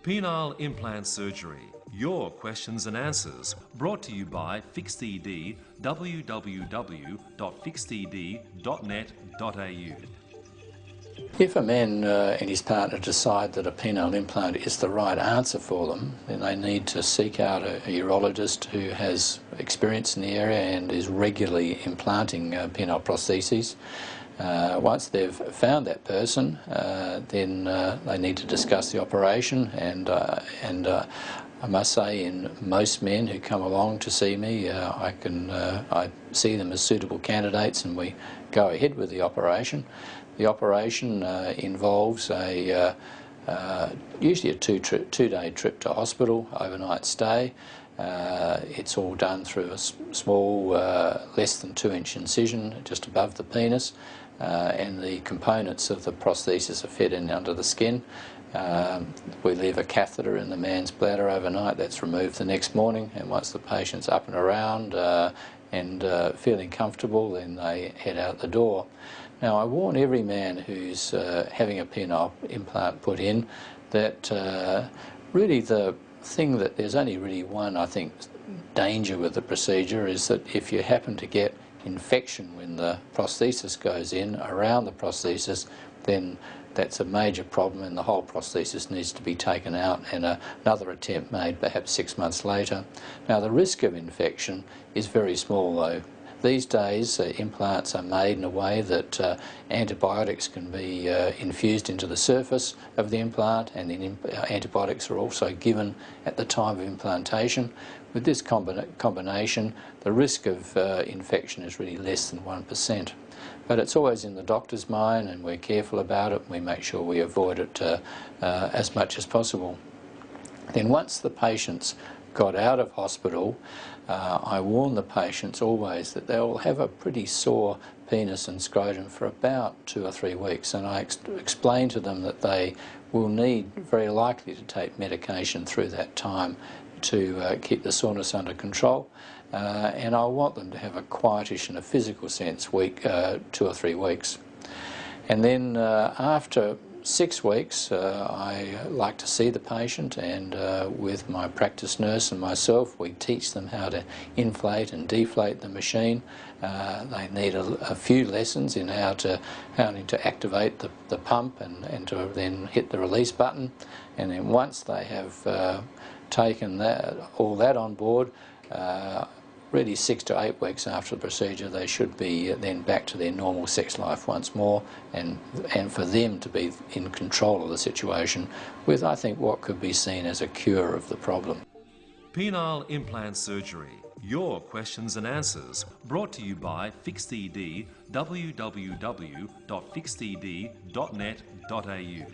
Penile Implant Surgery. Your questions and answers. Brought to you by fixED, www.fixed.net.au. If a man and his partner decide that a penile implant is the right answer for them, then they need to seek out a urologist who has experience in the area and is regularly implanting penile prostheses. Once they've found that person, then they need to discuss the operation, and I must say, in most men who come along to see me, I see them as suitable candidates, and we go ahead with the operation. The operation involves usually a two-day trip to hospital, overnight stay. It's all done through a small, less than 2-inch incision just above the penis, and the components of the prosthesis are fed in under the skin. We leave a catheter in the man's bladder overnight. That's removed the next morning, and once the patient's up and around and feeling comfortable, then they head out the door. Now, I warn every man who's having a penile implant put in that really the thing that there's only really one, I think, danger with the procedure is that if you happen to get infection when the prosthesis goes in around the prosthesis, then that's a major problem and the whole prosthesis needs to be taken out and another attempt made perhaps 6 months later. Now, the risk of infection is very small though. These days implants are made in a way that antibiotics can be infused into the surface of the implant, and then antibiotics are also given at the time of implantation. With this combination, the risk of infection is really less than 1%. But it's always in the doctor's mind, and we're careful about it. We make sure we avoid it as much as possible. Then once the patient's got out of hospital, I warn the patients always that they will have a pretty sore penis and scrotum for about 2 or 3 weeks, and I explain to them that they will need, very likely, to take medication through that time to keep the soreness under control, and I want them to have a quietish in a physical sense 2 or 3 weeks. And then after 6 weeks, I like to see the patient, and with my practice nurse and myself, we teach them how to inflate and deflate the machine. They need a few lessons in how to activate the pump and to then hit the release button. And then once they have taken all that on board, really 6 to 8 weeks after the procedure, they should be then back to their normal sex life once more, and for them to be in control of the situation with, I think, what could be seen as a cure of the problem. Penile Implant Surgery. Your questions and answers. Brought to you by fixED, www.fixed.net.au.